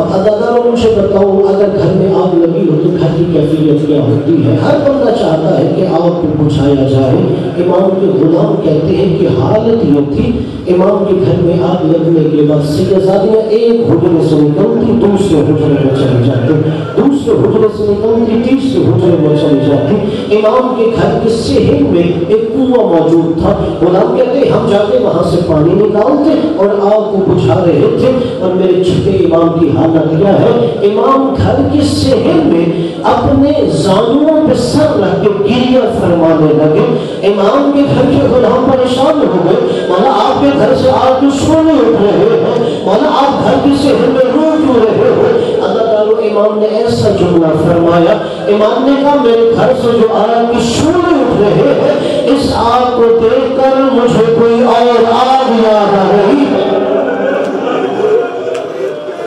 اب اداداروں مجھے بتاؤ اگر گھر میں آگ لگی ہو تو گھر کی کیفیت کیا ہوتی ہے؟ ہر بندہ چاہتا ہے کہ آگ کو بجھایا جائے۔ امام کے غلام کہتے ہیں کہ حالت یہ تھی امام کے گھر میں آگ لگنے کے بعد سیدزادیاں ایک حجرے سے نکلتی دوسرے حجرے میں چلی جاتی، دوسرے حجرے سے نکلتی تیسرے حجرے میں چلی جاتی۔ امام کے گھر کے صحن میں ایک کنواں موجود تھا۔ غلام کہتے ہم جا کے وہاں سے پانی نکالتے اور آگ کو بجھا رہے تھے۔ اور میرے چھوٹے امام کی حالت کیا ہے؟ امام گھر کے صحن میں اپنے زانوؤں پہ سر رکھ کے گریہ فرمانے لگے۔ امام کے گھر کے غلام پریشان ہو گئے، مولا آپ کے گھر سے آگ کے شعلے اٹھ رہے ہیں، مولا آپ گھر کے صحن میں رو کیوں رہے ہو؟ اللہ تعالیٰ امام نے ایسا جملہ فرمایا، امام نے کہا میرے گھر سے جو آگ کے شعلے اٹھ رہے ہیں اس آگ کو دیکھ کر مجھے کوئی اور آگ یاد آ رہی ہے۔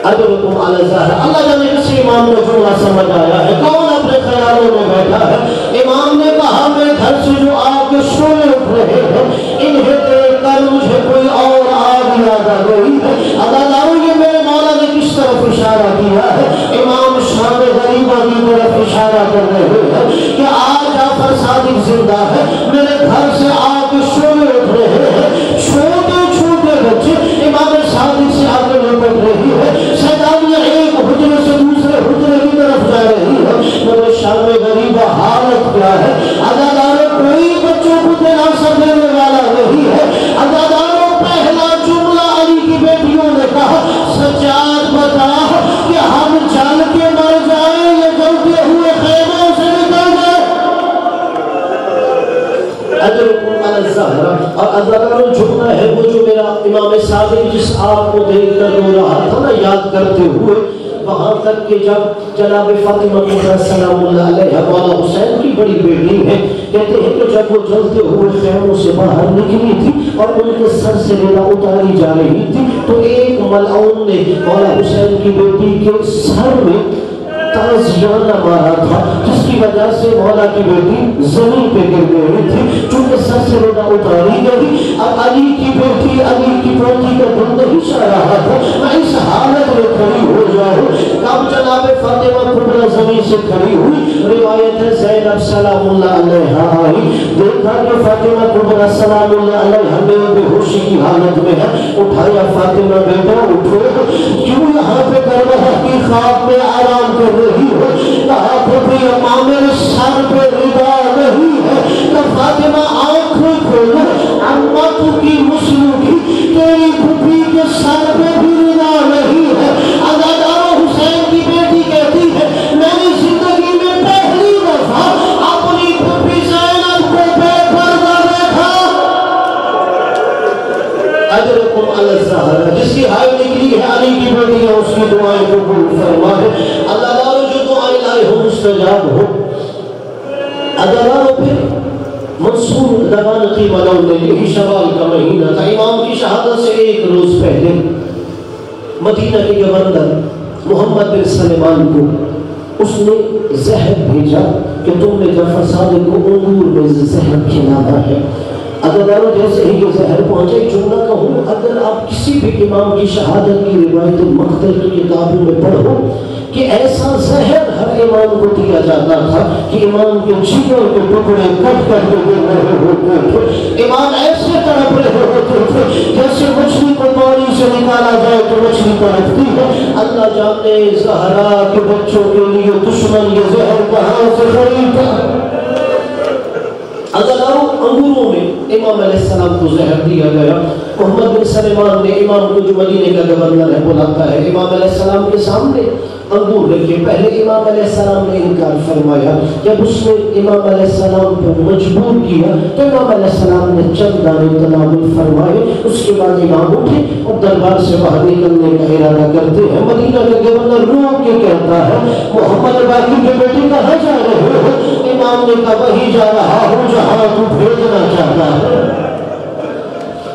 اجرکم علی ظاہر۔ اللہ جانے کسی امام نے جملہ سمجھ آیا ہے، کون اپنے خیالوں میں بیٹھا ہے؟ امام نے کہا میرے گھر سے جو آگ کے شعلے اٹھ رہے ہیں انہیں دیکھ کر مجھے کوئی اور آگ یاد آ رہی ہے۔ اللہ تعالیٰ یہ میرے مولا نے کس طرف اشارہ کیا ہے؟ امام شام غریبہ کی طرف اشارہ کر رہے ہیں کہ آج جعفر صادق زندہ ہے، میرے گھر سے آگ کے شعلے اٹھ رہے ہیں، چھوٹے چھوٹے بچے امام صادق سے آگے لپٹ رہی ہے، شیطانیاں ایک حجرے سے دوسرے حجرے کی طرف جا رہی ہے۔ میرے شام غریبہ حالت کیا ہے؟ عزاداروں کوئی بچوں کو دلاسا دینے والا نہیں ہے۔ عزاداروں پہلا جملہ علی کی بیٹیوں نے کہا سجاد بتا کہ ہم جل کے مر جائیں یا جلتے ہوئے خیموں سے نکل جائیں۔ اجرکم علی الزہرا۔ اور عزاداروں جملہ ہے وہ جو میرا امام صادق جس آگ کو دیکھ کر رو رہا تھا نا یاد کرتے ہوئے، وہاں تک کہ جب جناب فاطمہ کبریٰ سلام اللہ علیہ مولا حسین کی بڑی بیٹی ہے، کہتے ہیں کہ جب وہ جلتے ہوئے خیموں سے باہر نکلی تھی اور ان کے سر سے لیلا اتاری جا رہی تھی تو ایک ملعون نے مولا حسین کی بیٹی کے سر میں تازیانہ مارا تھا، جس کی وجہ سے مولا کی بیٹی زمین پہ گر گئی تھی، چونکہ سر سے لیلا اتاری گئی۔ اب علی کی بیٹی علی کی پوتی کا دل نہیں چاہ رہا تھا میں اس حالت میں کھڑی ہو جاؤں۔ کب جناب فاطمہ کبریٰ زمین سے کھڑی ہوئی، روایت ہے زینب سلام اللہ علیہا آئی، دیکھا کہ فاطمہ کبریٰ سلام اللہ علیہا میں بے ہوشی کی حالت میں ہے، اٹھایا فاطمہ بیٹا اٹھو، کیوں یہاں پہ کربلا کی خواب میں آرام کر رہی ہو؟ کہا پھوپھی اماں میرے سر پہ رضا نہیں ہے۔ کہ فاطمہ آنکھیں کھولو، اماں تو کی مسلم کی تیری پھوپھی کے سر پہ بھی رضا نہیں ہے۔ عزاداروں حسین کی بیٹی کہتی ہے میں نے زندگی میں پہلی دفعہ اپنی پھوپھی زینب کو بے پردہ دیکھا۔ اجرکم علی الزہرا۔ جس کی ہائے نکلی ہے علی کی بیٹی ہے اس کی دعائیں قبول فرمائے۔ اللہ تعالیٰ جو دعائیں لائے ہو مستجاب ہو۔ عزاداروں پھر منصور دبانقی ملعون نے، یہی شوال کا مہینہ تھا، امام کی شہادت سے ایک روز پہلے مدینہ کے گورنر محمد بن سلیمان کو اس نے زہر بھیجا کہ تم نے جعفر صادق کو انگور میں زہر کھلانا ہے۔ عزاداروں جیسے ہی یہ زہر پہنچے، ایک جملہ کہوں، اگر آپ کسی بھی امام کی شہادت کی روایت مقتل کی کتابوں میں پڑھو کہ ایسا زہر ہر امام کو دیا جاتا تھا کہ امام کے جگر کے ٹکڑے کٹ کر کے گر رہے ہوتے تھے، امام ایسے تڑپ رہے ہوتے تھے جیسے مچھلی کو پانی سے نکالا جائے تو مچھلی تڑپتی ہے۔ اللہ جانے زہرا کے بچوں کے لیے دشمن یہ زہر کہاں سے خریدا۔ عزاداروں انگوروں میں امام علیہ السلام کو زہر دیا گیا۔ محمد بن سلیمان نے امام کو جو مدینے کا گورنر ہے بلاتا ہے، امام علیہ السلام کے سامنے انگور رکھے۔ پہلے امام علیہ السلام نے انکار فرمایا، جب اس نے امام علیہ السلام کو مجبور کیا تو امام علیہ السلام نے چند دانے تناول فرمائے۔ اس کے بعد امام اٹھے اور دربار سے باہر نکلنے کا ارادہ کرتے ہیں۔ مدینہ کا گورنر رو کے کہتا ہے محمد باقی کے بیٹے کہاں جا رہے ہو؟ امام نے کہا وہی جا رہا ہوں جہاں تو بھیجنا چاہتا ہے،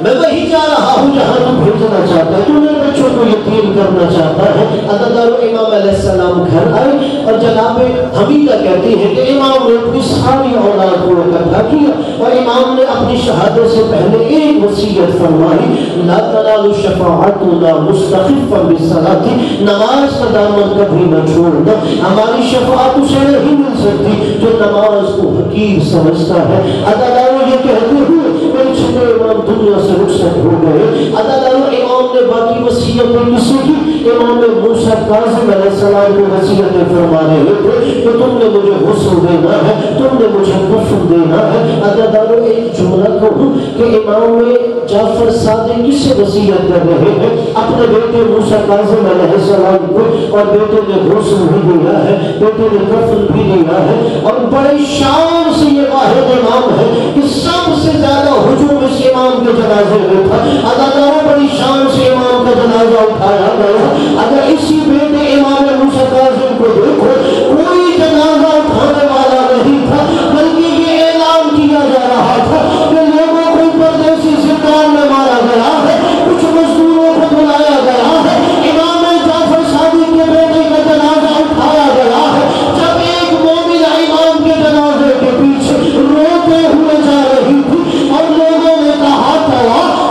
میں وہی جا رہا ہوں جہاں تو بھیجنا چاہتا ہے، تو میرے بچوں کو یتیم کرنا چاہتا ہے۔ عزاداروں امام علیہ السلام گھر آئے اور جناب حمیدہ کہتی ہے کہ امام نے اپنی ساری اولاد کو اکٹھا کیا اور امام نے اپنی شہادت سے پہلے ایک وصیت فرمائی، لا تنال الشفاعت لا مستخفا بالصلاۃ، نماز کا دامن کبھی نہ چھوڑنا، ہماری شفاعت اسے نہیں مل سکتی جو نماز کو حقیر سمجھتا ہے۔ عدالتوں یہ کہتے ہوئے میرے چھوٹے امام دنیا سے رخصت ہو گئے۔ عدالتوں امام نے باقی وصیتیں کسی کی؟ امام موسیٰ کاظم علیہ السلام کو وصیتیں فرما رہے تھے کہ تم نے مجھے غسل دینا ہے، تم نے مجھے کفن دینا ہے۔ عدالتوں ایک جملہ کہوں کہ امام جعفر صادق کس سے وصیت کر رہے ہیں؟ اپنے بیٹے موسیٰ کاظم علیہ السلام کو، اور بیٹے نے غسل بھی دیا ہے، بیٹے نے کفن بھی دیا ہے، اور بڑے شان سے یہ واحد امام ہے کہ سب سے زیادہ ہجوم اس امام کے جنازے میں تھا۔ عدالتوں بڑی شان سے امام کا جنازہ اٹھایا گیا۔ اگر اسی بیٹے امام موسیٰ کاظم کو دیکھو، کوئی جنازہ اٹھانے والا نہیں تھا، بلکہ یہ اعلان کیا جا رہا تھا کہ لوگوں کو پردیسی زندان میں مارا گیا ہے، کچھ مزدوروں کو بلایا گیا ہے، امام جعفر صادق کے بیٹے کا جنازہ اٹھایا گیا ہے۔ جب ایک مومن امام کے جنازے کے پیچھے روتے ہوئے جا رہی تھی اور لوگوں نے کہا تھا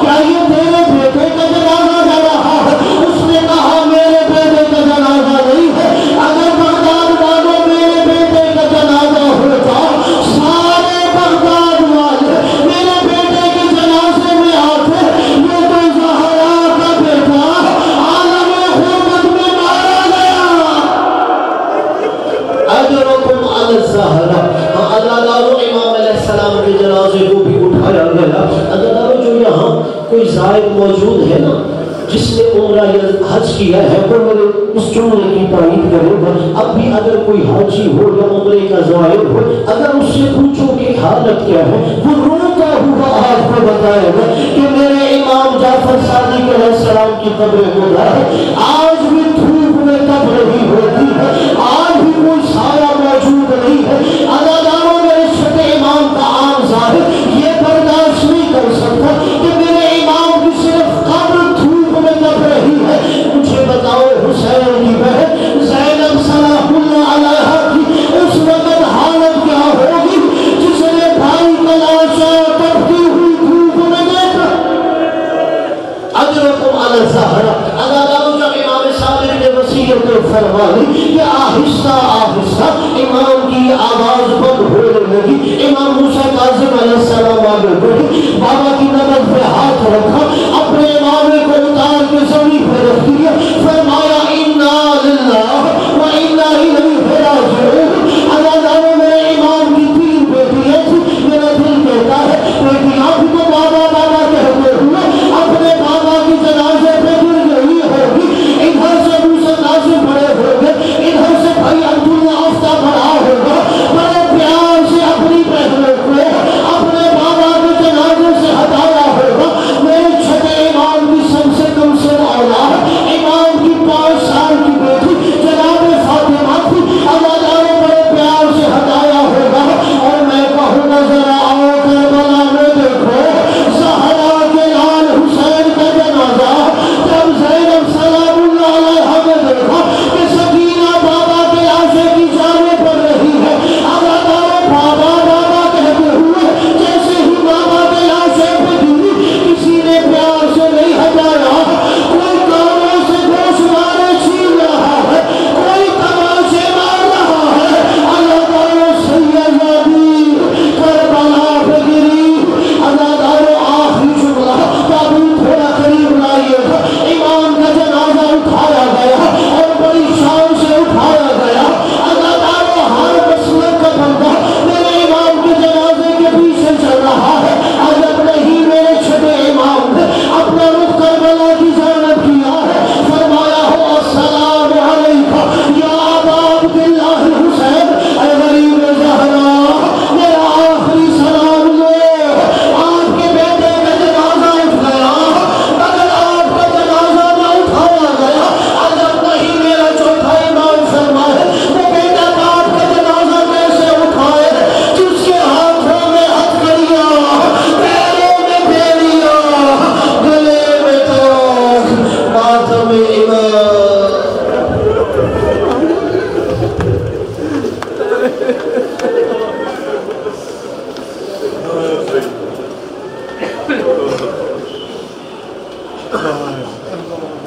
کیا یہ تیرے بیٹے کا جنازہ جا رہا ہے؟ اس نے کہا میرے بیٹے کا جنازہ نہیں ہے، اگر بغداد والوں میرے بیٹے کا جنازہ ہوتا، سارے بغداد والے میرے بیٹے کے جنازے میں آتے، یہ تو زہرا کا بیٹا عالم غربت میں مارا گیا۔ اجرکم علی الزہرا، عدالتوں امام علیہ السلام کے جنازے کو بھی اٹھایا گیا۔ عدالتوں جو یہاں کوئی زائر موجود ہے نا جس نے عمرہ یا حج کیا ہے وہ میرے اس جملے کی تائید کرے گا۔ اب بھی اگر کوئی حاجی ہو یا عمرے کا زائر ہو، اگر اس سے پوچھو کہ حالت کیا ہے، وہ روتا ہوا آپ کو بتائے گا کہ میرے امام جعفر صادق علیہ السلام کی قبر خدا ہے، آج بھی دھوپ میں تپ رہی ہوتی ہے، آج بھی کوئی سایہ موجود نہیں ہے۔ عدالتوں میں رشتے امام کا عام ظاہر یہ برداشت نہیں کر سکتا کہ میرے امام کی صرف قبر دھوپ میں تپ رہی ہے۔ مجھے بتاؤ حسین کی بہن زینب صلاح اللہ علیہا کی اس وقت حالت کیا ہوگی جس نے بھائی کا لاشا تپتی ہوئی دھوپ میں دیکھا۔ اجرکم علی الزہرا، عدالتوں جب امام صادق نے وصیت فرمائی کہ آہستہ آہستہ امام کی آواز بند ہونے لگی، امام موسیٰ کاظم علیہ السلام آگے بڑھے، بابا کی نبض پہ ہاتھ رکھا، اپنے امامے کو اتار کے زمین پہ رکھ دیا، فرمایا انا للہ و انا الیہ راجعون۔ عدالتوں میرے امام کی تین بیٹیاں تھی، میرا دل کہتا ہے بیٹیاں بھی تو بابا بابا کہتے ہوئے اپنے بابا کی جنازے پہ گر گئی ہوگی۔ ادھر سے موسیٰ کاظم بڑے ہو گئے، ادھر سے بھائی عبداللہ آفتہ بڑا ہوگا، بڑے پیار سے اپنی بہنوں کو اپنے بابا کے جنازے سے ہٹا ہے